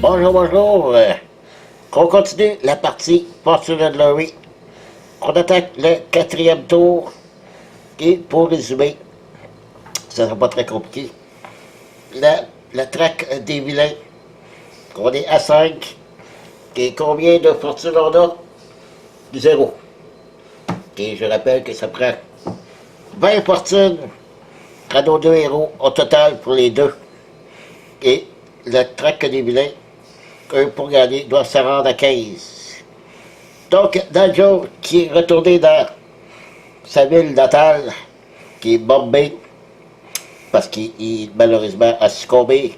Bonjour, bonjour. On continue la partie Fortune and Glory. On attaque le quatrième tour. Et pour résumer, ça ne sera pas très compliqué. La traque des vilains. On est à 5. Et combien de fortune on a? 0. Et je rappelle que ça prend 20 fortunes à nos deux héros au total pour les deux. Et la traque des vilains, eux pour gagner, doivent se rendre à 15. Donc, Danjo, qui est retourné dans sa ville natale, qui est Bombay, parce qu'il malheureusement a succombé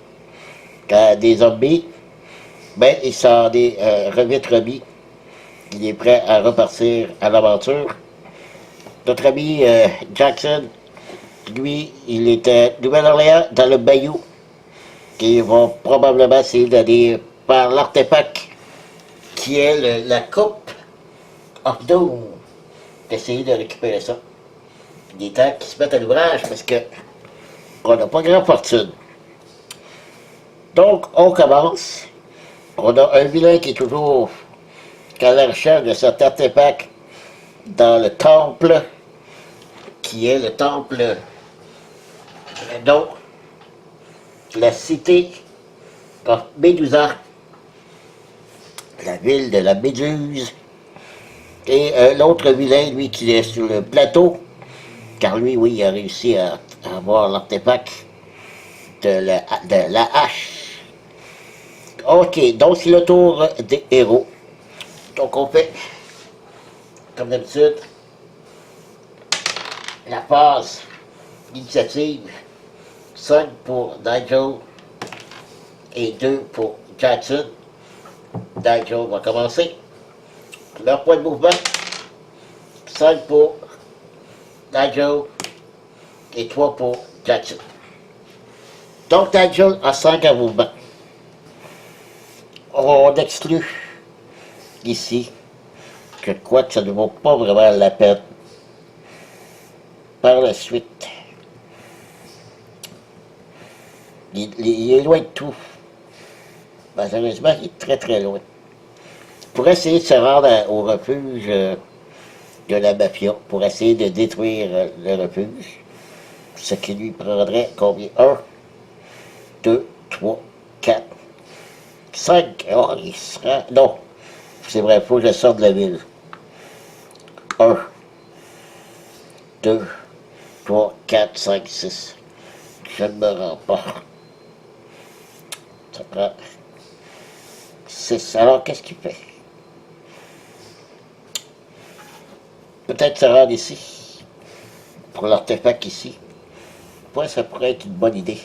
à des zombies, ben il s'en est vite remis. Il est prêt à repartir à l'aventure. Notre ami Jackson, lui, il est à Nouvelle-Orléans, dans le Bayou, qui vont probablement essayer d'aller par l'artefact qui est la coupe of Doom, d'essayer de récupérer ça. Il est temps qu'ils se mettent à l'ouvrage parce que on n'a pas grand fortune. Donc, on commence. On a un vilain qui est toujours à la recherche de cet artefact dans le temple, qui est le temple, donc, la cité de Médusa, la ville de la Méduse, et l'autre vilain, lui, qui est sur le plateau, car lui, oui, il a réussi à avoir l'artefact de la hache. Ok, donc c'est le tour des héros. Donc on fait, comme d'habitude, la phase initiative. 5 pour Nigel et 2 pour Jackson. Nigel va commencer. Leur point de mouvement. 5 pour Nigel et 3 pour Jackson. Donc Nigel a 5 en mouvement. On exclut ici que quoi que ça ne vaut pas vraiment la peine. Par la suite, il est loin de tout. Malheureusement, il est très très loin. Pour essayer de se rendre au refuge de la mafia, pour essayer de détruire le refuge, ce qui lui prendrait combien? 1, 2, 3, 4, 5. Oh, il sera... Non, c'est vrai, il faut que je sorte de la ville. 1, 2, 3, 4, 5, 6. Je ne me rends pas. Ça prend 6. Alors, qu'est-ce qu'il fait? Peut-être se rendre ici, pour l'artefact ici. Pour ça pourrait être une bonne idée.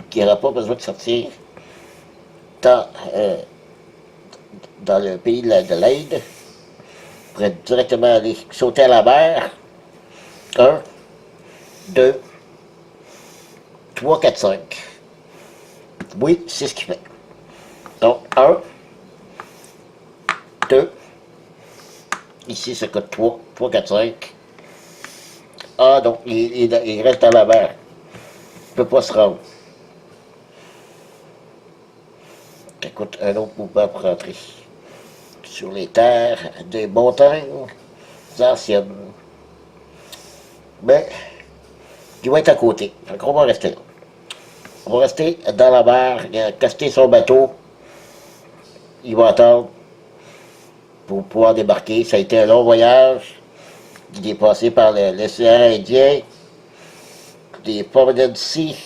Qu'il n'y aura pas besoin de sortir dans le pays de l'Inde. On pourrait directement aller sauter à la mer. 1, 2, 3, 4, 5. Oui, c'est ce qu'il fait. Donc, 1, 2, ici, ça coûte 3, 3, 4, 5. Ah, donc, il reste dans la mer. Il ne peut pas se rendre. Ça coûte un autre mouvement pour rentrer. Sur les terres des montagnes anciennes. Mais, il va être à côté. Donc, on va rester là. On va rester dans la mer, il a casté son bateau. Il va attendre pour pouvoir débarquer. Ça a été un long voyage. Il est passé par l'océan Indien, des Forbidden Sea,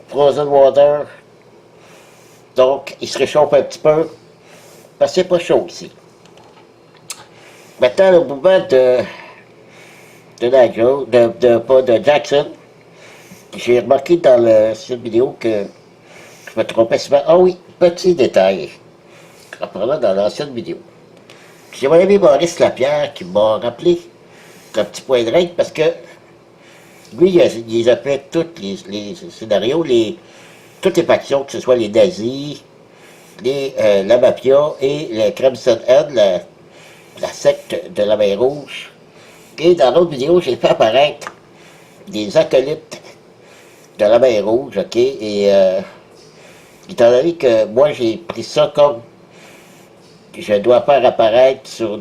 Frozen Water. Donc, il se réchauffe un petit peu, parce que c'est pas chaud ici. Maintenant, le mouvement de Jackson, j'ai remarqué dans cette vidéo que je me trompais souvent. Ah oui, petit détail. En parlant dans l'ancienne vidéo. J'ai mon ami Maurice Lapierre qui m'a rappelé un petit point de règle parce que lui, il a fait tous les scénarios, toutes les factions, que ce soit les nazis, la mafia et le Crimson Head, la secte de la Mer Rouge. Et dans l'autre vidéo, j'ai fait apparaître des acolytes de la Mer Rouge, ok, et Étant donné que moi, j'ai pris ça comme je dois faire apparaître sur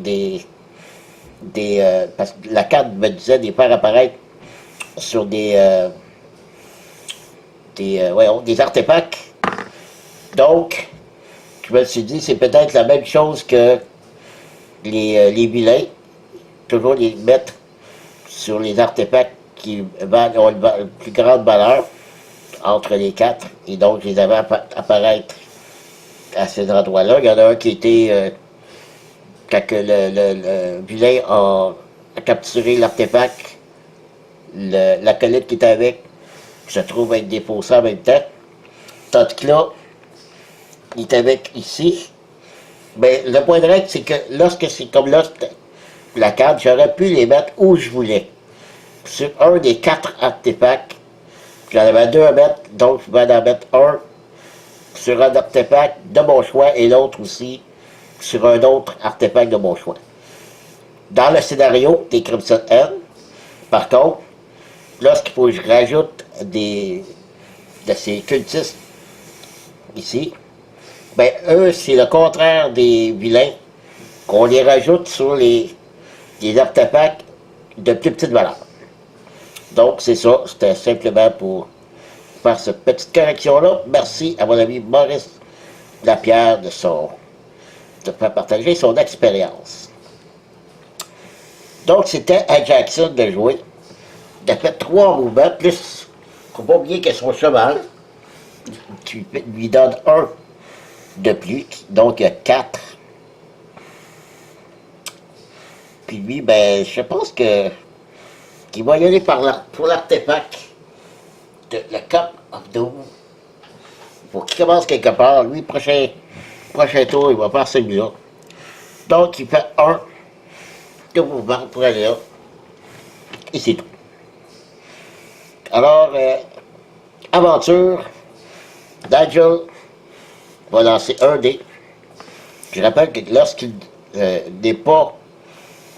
parce que la carte me disait de les faire apparaître sur voyons, des artefacts. Donc, je me suis dit, c'est peut-être la même chose que les vilains, toujours les mettre sur les artefacts qui ont une plus grande valeur entre les quatre, et donc je les avais apparaître à ces endroits-là. Il y en a un qui était, quand le vilain a capturé l'artefact, l'acolyte qui était avec se trouve être défaussé en même temps. Tandis que là, il est avec ici. Mais le point de règle, c'est que lorsque c'est comme là, la carte, j'aurais pu les mettre où je voulais. Sur un des quatre artefacts, j'en avais deux à mettre, donc je vais en mettre un sur un artefact de mon choix et l'autre aussi sur un autre artefact de mon choix. Dans le scénario des Crimson End, par contre, lorsqu'il faut que je rajoute de ces cultistes ici, ben eux, c'est le contraire des vilains, qu'on les rajoute sur les artefacts de plus petite valeur. Donc c'est ça, c'était simplement pour faire cette petite correction-là. Merci à mon ami Maurice Lapierre de faire partager son expérience. Donc c'était à Jackson de jouer. Il a fait 3 mouvements, plus, il ne faut pas oublier que son cheval, qui lui donne 1 de plus, donc il y a 4. Puis lui, ben, je pense qu'il va y aller pour l'artefact de la Cup of Doom. Faut qu'il commence quelque part. Lui, prochain tour, il va faire celui-là. Donc, il fait 1 de mouvement pour aller là. Et c'est tout. Alors, aventure, Nigel va lancer un dé. Je rappelle que lorsqu'il n'est pas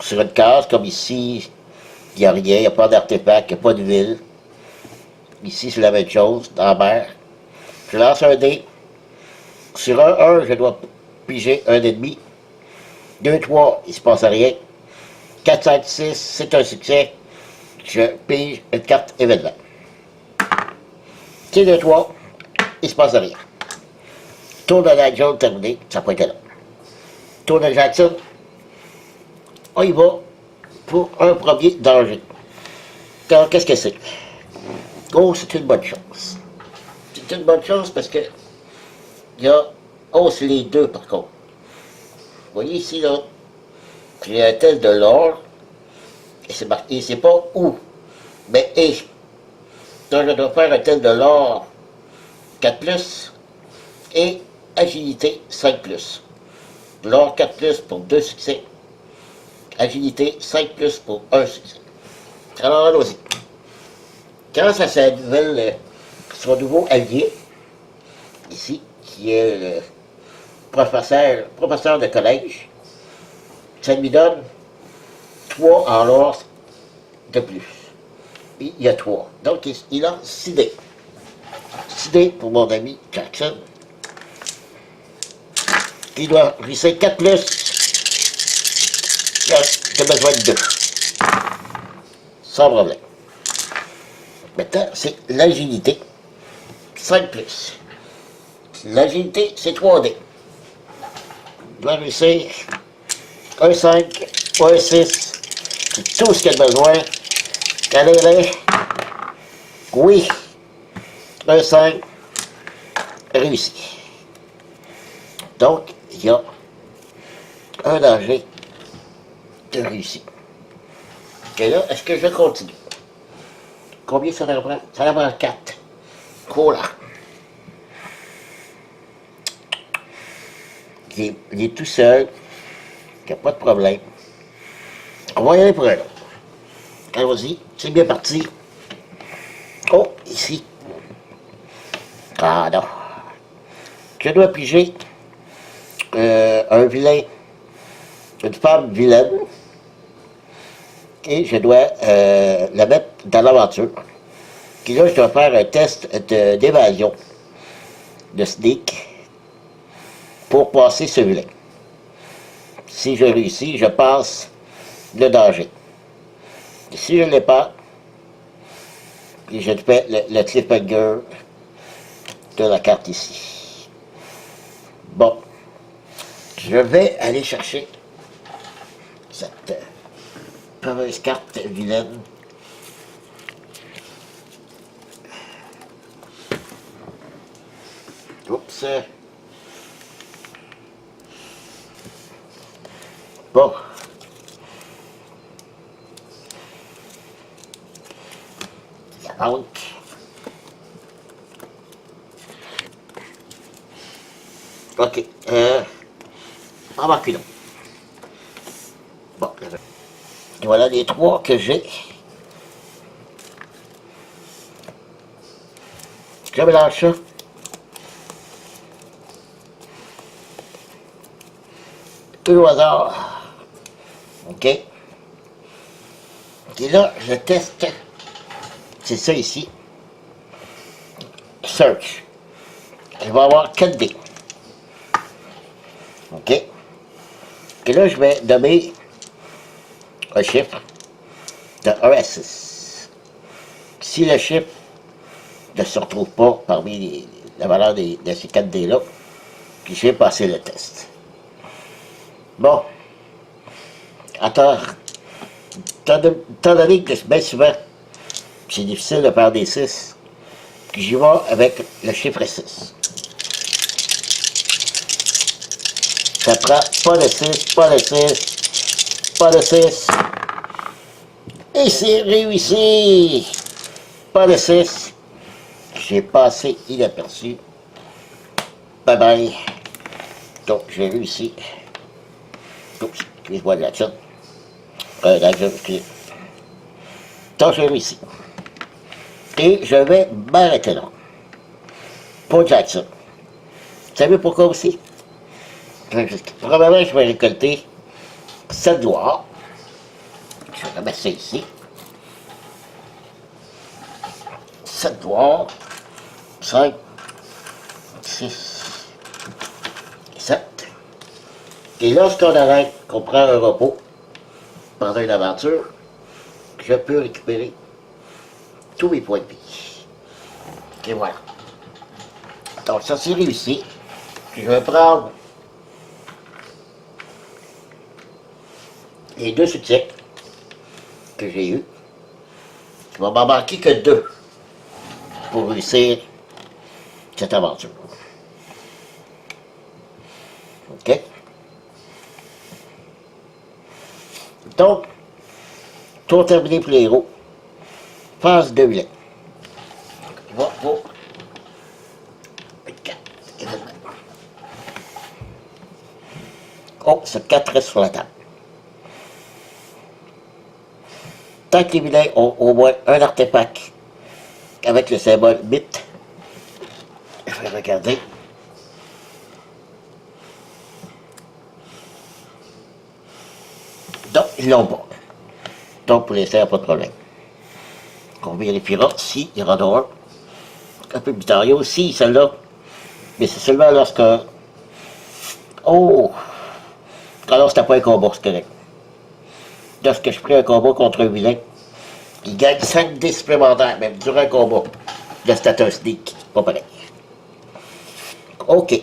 sur une case, comme ici, il n'y a rien, il n'y a pas d'artefact, il n'y a pas de ville. Ici, c'est la même chose, dans la mer. Je lance un dé. Sur un 1, je dois piger un ennemi. 2, 3, il ne se passe rien. 4, 5, 6, c'est un succès. Je pige une carte événement. 2, 3, il ne se passe rien. Tour de Nigel terminé, ça n'a pas été là. Tour de Jackson, on y va pour un premier danger. Alors, qu'est-ce que c'est? Oh, c'est une bonne chose. C'est une bonne chose parce que il y a... Oh, c'est les deux par contre. Vous voyez ici, là, j'ai un tel de l'or, et c'est marqué, c'est pas où, mais et. Donc, je dois faire un tel de l'or 4+, et agilité 5+. L'or 4+ pour 2 succès. Agilité 5+ pour 1 succès. Alors, allons-y. Grâce à son nouveau allié, ici, qui est le professeur de collège, ça lui donne 3 en l'or de plus. Puis, il y a 3. Donc, il a 6 dés. 6 dés pour mon ami Jackson. Il doit risser 4+. J'ai besoin de 2. Sans problème. Maintenant, c'est l'agilité. 5+. L'agilité, c'est 3D. Il doit réussir 1, 5, 1, 6. C'est tout ce qu'il a besoin. Allez. Oui. 1, 5. Réussi. Donc, il y a un danger de réussite. Et là, est-ce que je continue? Combien ça va prendre? Ça va prendre 4. Cool. Il est tout seul. Il n'y a pas de problème. On va y aller pour un autre. Allons-y. C'est bien parti. Oh, ici. Ah non. Je dois piger un vilain, une femme vilaine, et je dois la mettre dans l'aventure. Puis là, je dois faire un test d'évasion. de sneak pour passer ce vilain. Si je réussis, je passe le danger. Et si je ne l'ai pas, puis je fais le cliffhanger de la carte ici. Bon, je vais aller chercher cette fameuse carte vilaine. Oups. Bon. La banque. Ok. En reculons. Bon. Voilà les trois que j'ai. Je mélange ça. Au hasard. Ok. Et là, je teste. C'est ça ici. Search. Je vais avoir 4 dés. OK. Et là, je vais nommer un chiffre de 1 à 6. Si le chiffre ne se retrouve pas parmi la valeur de ces 4 dés-là, puis je vais passer le test. Bon. Étant donné que bien souvent, c'est difficile de faire des 6, puis j'y vais avec le chiffre 6. Ça prend pas de 6, pas de 6, pas de 6. Et c'est réussi! Pas de 6. J'ai passé inaperçu. Bye bye. Donc, j'ai réussi. Oups, excuse-moi de l'action. Excusez. Donc, j'ai réussi. Et je vais m'arrêter là. Pour Jackson. Vous savez pourquoi aussi? Probablement, je vais récolter 7 doigts. Je vais remettre ça ici. 7 doigts. 5, 6, 7. Et lorsqu'on arrête, qu'on prend un repos pendant une aventure, je peux récupérer tous mes points de vie. Et voilà. Donc ça c'est réussi. Je vais prendre les 2 succès que j'ai eus. Il va m'en manquer que 2 pour réussir cette aventure. OK? Donc, tour terminé pour les héros. Phase de vilain. On va pour 4 événements. Oh, ce 4 reste sur la table. Tant que les vilains ont au moins un artefact avec le symbole mythe, je vais regarder. Donc, ils l'ont pas. Donc, pour les serres, pas de problème. On vérifiera s'il y aura d'autres. Un peu plus tard. Il y a aussi celle-là. Mais c'est seulement lorsque... Oh! Alors, c'était pas un combat, c'est correct. Lorsque je prends un combat contre un vilain, il gagne 5 dés supplémentaires, même durant un combat. Là, c'était un sneak. Pas pareil. OK.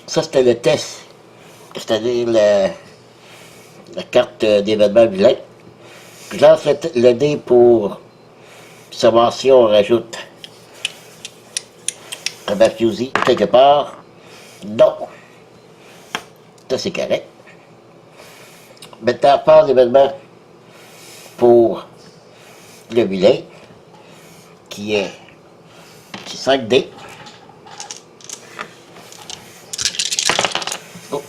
Ça, c'était le test. C'est-à-dire la carte d'événement vilain. Je lance le dé pour savoir si on rajoute un Mafiosi quelque part. Non. Ça, c'est correct. Maintenant, phase d'événement pour le vilain, qui est 5 dés. Oh.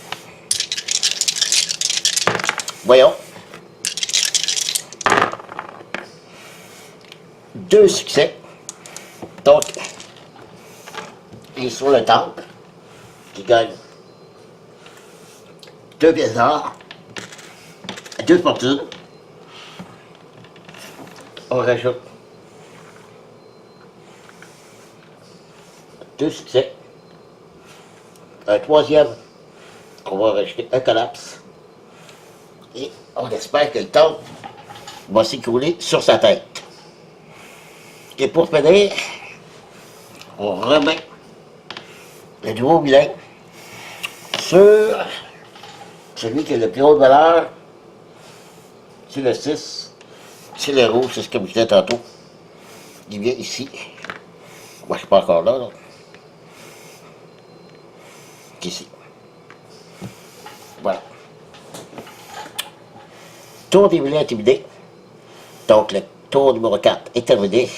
Voyons. 2 succès. Donc, il est sur le temple, qui gagne 2 pièces d'or, 2 fortunes. On rajoute 2 succès. Un troisième, on va rajouter un collapse. Et on espère que le temps va s'écrouler sur sa tête. Et pour finir, on remet le nouveau vilain sur celui qui a le plus haut de valeur. C'est le 6. C'est le rouge, c'est ce que je disais tantôt. Il vient ici. Moi, je ne suis pas encore là. Ici. Voilà. Tour des vilains intimidés. Donc, le tour numéro 4 est terminé.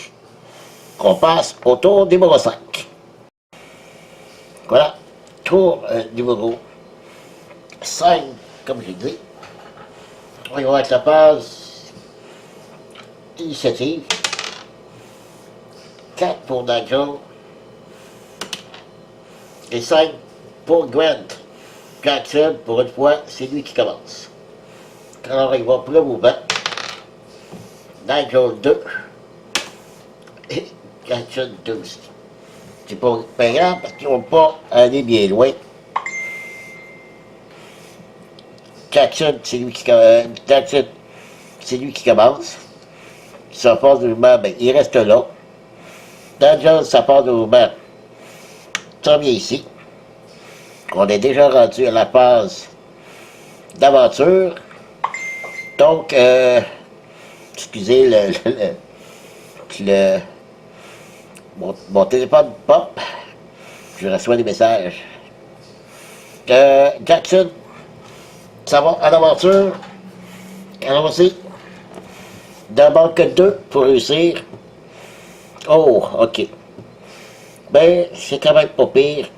On passe au tour numéro 5. Voilà. Tour numéro 5, comme j'ai dit. On va être la phase initiative. 4 pour Nigel. Et 5 pour Grant. Jackson, pour une fois, c'est lui qui commence. Alors, il va pour le mouvement. Nigel 2. Et Jackson 2 aussi. C'est pas grave parce qu'ils ne vont pas aller bien loin. Jackson, c'est lui qui commence. Sa phase de mouvement, ben, il reste là. Nigel, sa phase de mouvement, ça vient ici. On est déjà rendu à la phase d'aventure. Donc, excusez mon téléphone pop. Je reçois des messages. Jackson, ça va à l'aventure. Allons-y. D'abord que 2 pour réussir. Oh, ok. Ben, c'est quand même pas pire.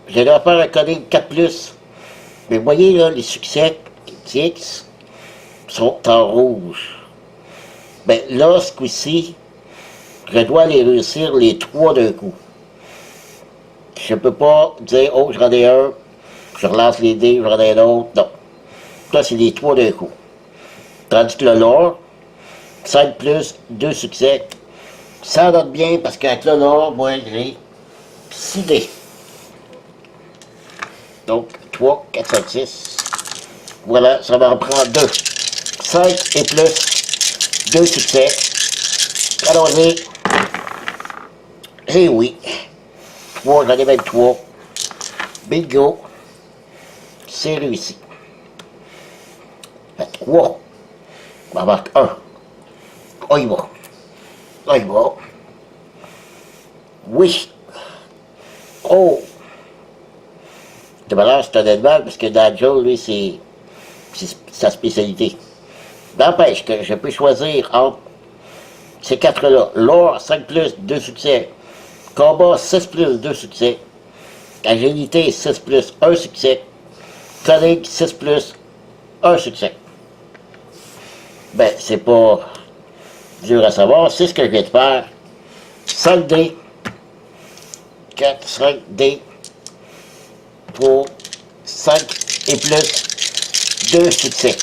Je dois faire un coding 4+. Mais vous voyez, là, les succès X sont en rouge. Ben, là, ce coup-ci, je dois les réussir les 3 d'un coup. Je peux pas dire, oh, j'en ai un, je relance les dés, j'en ai un autre. Non. Là, c'est les 3 d'un coup. Tandis que le lore, 5+, 2 succès, ça donne bien parce qu'avec le lore, moi, j'ai 6 dés. Donc, 3, 4, 5, 6. Voilà, ça va en prendre 2. 5 et plus, 2 succès. Allons-y. Eh oui. 3, j'en ai même 3. Bingo. C'est réussi. Fait 3. On va marquer 1. On y va. On y va. Oui. Oh. De valeur, c'est un animal parce que Nigel, lui, c'est sa spécialité. N'empêche que je peux choisir entre ces 4-là. Lore, 5+, 2 succès. Combat, 6+, 2 succès. Agilité, 6+, 1 succès. Cunning, 6+, 1 succès. Ben, c'est pas dur à savoir. C'est ce que je viens de faire. 5 dés. 4, 5 dés. Pour 5 et plus 2 succès.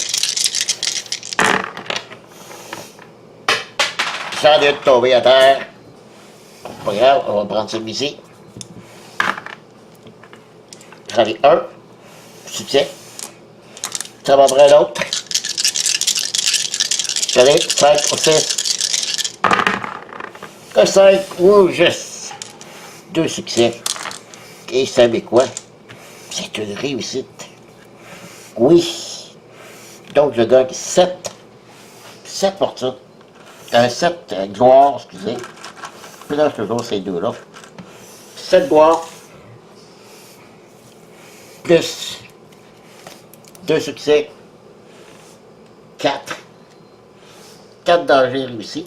J'en ai tombé à terre. Pas grave, on va prendre celui-ci. J'en ai 1 succès. Ça va prendre l'autre. J'en ai 5 ou 6. Un 5 ou juste 2 succès. Et ça savez quoi? C'est une réussite. Oui. Donc, je gagne 7 fortunes. 7 gloires, excusez. Puis là, toujours ces deux-là. 7 gloires. Plus 2 succès. 4. 4 dangers réussis.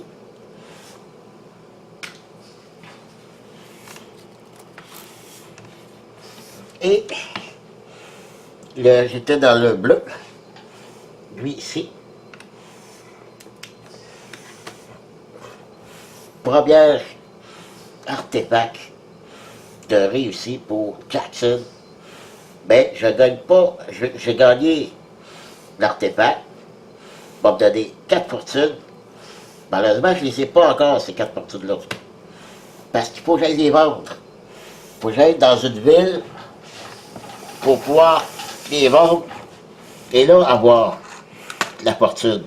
Et j'étais dans le bleu, lui ici. Premier artefact de réussi pour Jackson. Ben, je gagne pas, j'ai gagné l'artefact. Va me donner 4 fortunes. Malheureusement, je ne les ai pas encore, ces 4 fortunes-là. Parce qu'il faut que j'aille les vendre. Il faut que j'aille dans une ville pour pouvoir les vendre et là avoir la fortune.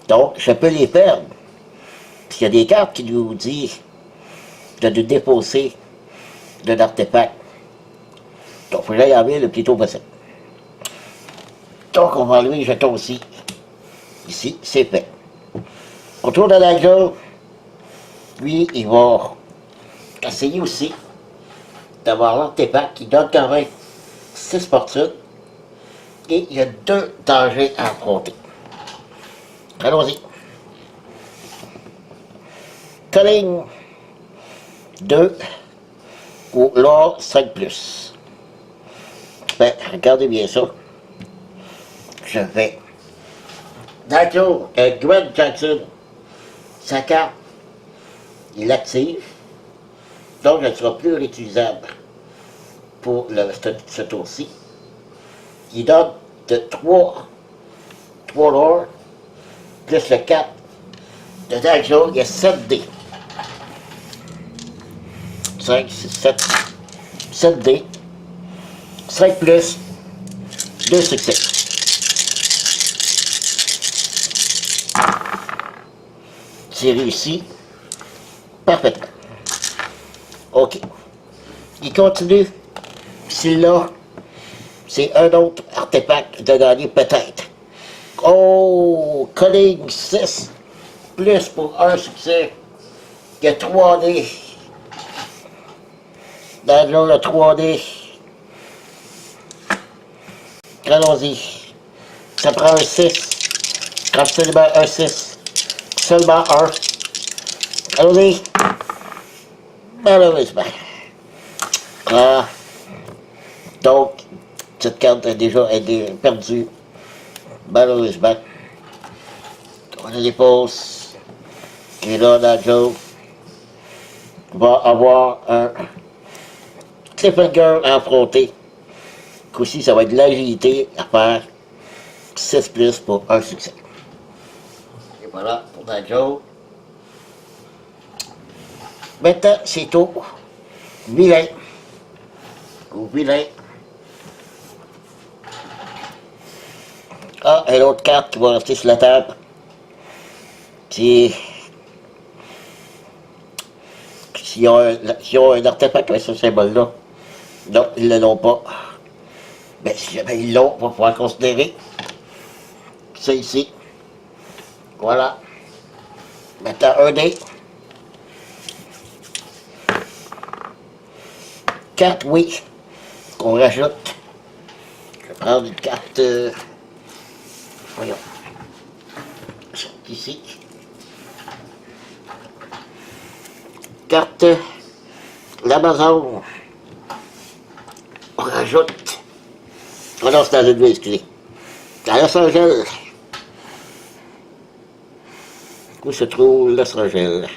Donc, je peux les perdre. Puis il y a des cartes qui nous disent de nous défausser d'un artefact. Donc, il faut que j'aille en ville le plus tôt possible. Donc, on va enlever le jeton aussi. Ici, c'est fait. Autour de la gueule, lui, il va essayer aussi d'avoir l'artefact qui donne quand même 6 fortunes. Et il y a 2 dangers à affronter. Allons-y. Colline 2 ou l'or 5+. Ben, regardez bien ça. Je vais. D'accord, Gwen Jackson, sa carte, il l'active. Donc, elle ne sera plus réutilisable pour ce tour-ci. Il donne de 3 l'or, plus le 4 de Dagjo, il y a 7 dés. 5, 6, 7, 7 dés. 5 plus, 2 succès. C'est réussi parfaitement. OK. Il continue. C'est là. C'est un autre artefact de gagner peut-être. Oh! Colline 6. Plus pour un succès. Il y a 3 dés. Dans là, le 3 dés. Allons-y. Ça prend un 6. Absolument un 6. Seulement un. Allons-y. Malheureusement. Ah. Donc, cette carte a déjà été perdue. Malheureusement. On la dépose. Et là, Nigel va avoir un cliffhanger à affronter. Qu'aussi, ça va être de l'agilité à faire 6 plus pour un succès. Et voilà pour Nigel. Maintenant, c'est au vilain. Au vilain. Ah, et l'autre carte qui va rester sur la table. C'est. S'ils ont un artefact avec ce symbole-là. Non, ils ne l'ont pas. Mais si jamais ils l'ont, on va pouvoir considérer. C'est ici. Voilà. Maintenant, un dé. 4, oui. Qu'on rajoute. Je vais prendre une carte. Voyons. Ici. Carte. L'Amazon. On rajoute. Oh non, c'est dans une ville, excusez. À Los Angeles. Où se trouve Los Angeles?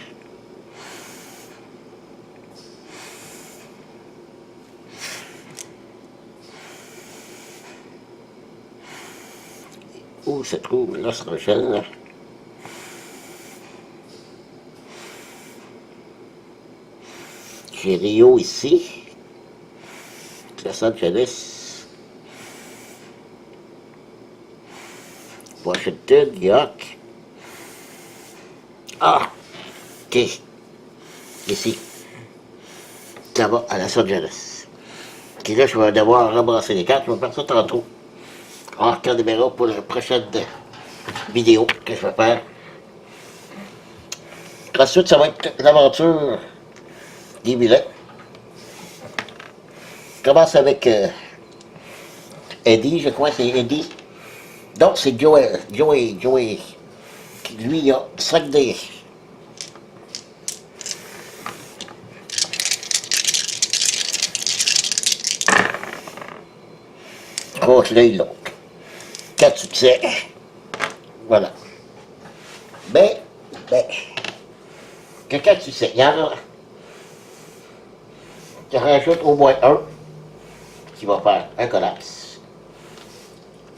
Où se trouve Los Angeles? J'ai Rio ici. Los Angeles. Washington, New York. Ah! Ok. Ici. Ça va à Los Angeles. Ok, là, je vais devoir ramasser les cartes. Je vais faire ça tantôt. Alors, carte numéro pour la prochaine vidéo que je vais faire. Ensuite, ça va être l'aventure des vilains. Je commence avec Eddie, je crois que c'est Eddie. Donc, c'est Joey. Lui, il a 5 dés. Oh, là, il l'a. 4 succès. Voilà. Mais, que 4 succès. Il y en a. Je rajoute au moins un qui va faire un collapse.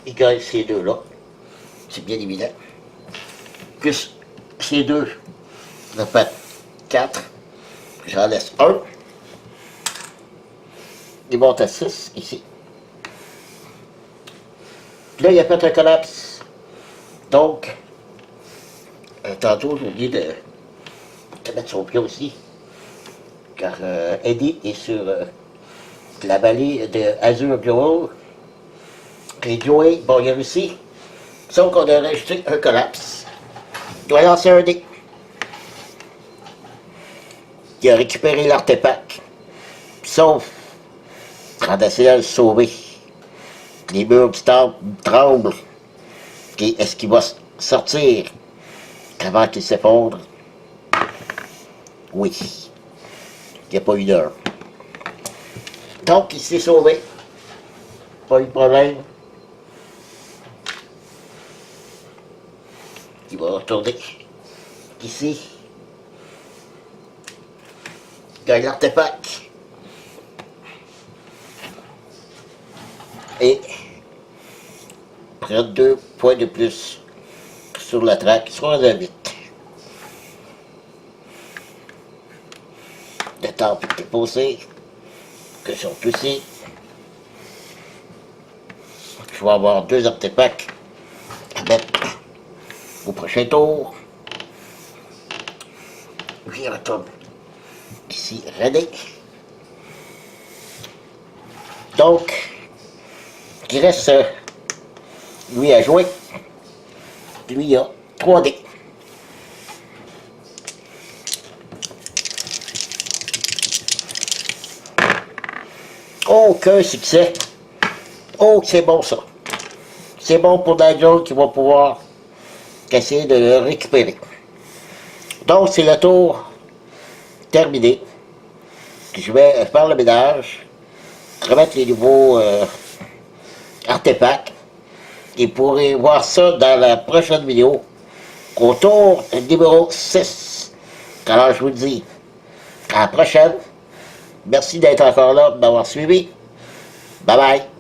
Il gagne ces deux-là. C'est bien évident. Plus ces deux, ça fait 4. J'en laisse un. Il monte à 6 ici. Là, il a fait un collapse. Donc, tantôt, j'ai oublié de mettre son pied aussi. Car Eddie est sur la vallée de Azure Duel. Et Joey, bon, il a réussi. Sauf qu'on a rajouté un collapse. Il doit lancer un dé. Il a récupéré l'artefact. Sauf en essayant de le sauver. Les murs du temple tremblent. Et est-ce qu'il va sortir avant qu'il s'effondre? Oui. Il n'y a pas eu d'heure. Donc, il s'est sauvé. Pas eu de problème. Il va retourner ici. Il gagne l'artefact. Et prend 2 points de plus sur la traque, soit à 8. Le temple est posé, que sont ici. Je vais avoir 2 artefacts à mettre au prochain tour. Puis il retourne ici, René. Donc, il reste lui à jouer. Lui, il a 3 dés. Aucun succès. Oh, c'est bon ça. C'est bon pour Nigel qui va pouvoir essayer de le récupérer. Donc, c'est le tour terminé. Je vais faire le ménage, remettre les nouveaux artefacts. Et vous pourrez voir ça dans la prochaine vidéo, au tour numéro 6. Alors, je vous dis à la prochaine. Merci d'être encore là, de m'avoir suivi. Bye bye.